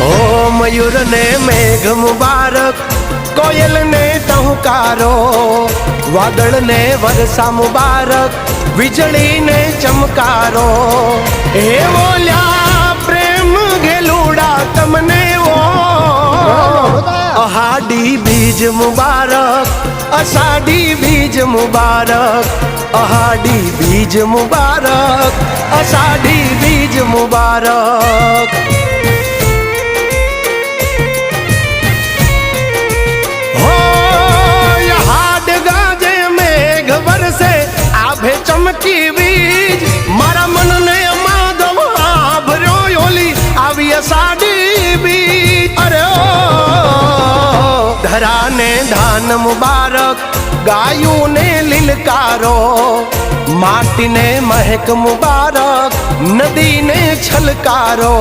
ओ मयूर ने मेघ मुबारक, कोयल ने टहुकारो, वादळ ने वरसा मुबारक, વીજળી ને ચમકારો. એ બોલ્યા પ્રેમ ઘેલુડા તમને ઓ, અહાડી બીજ મુબારક, અષાઢી બીજ મુબારક, અહાડી બીજ મુબારક, અષાઢી બીજ મુબારક. આભે ચમકી બીજ મારા મનને માધવ આભર્યો ઓલી આવી અષાઢી બીજ. અરે ઓ ધરાને ધાન મુબારક, ગાયું ને લીલકારો, માટીને મહેક મુબારક, નદીને છલકારો.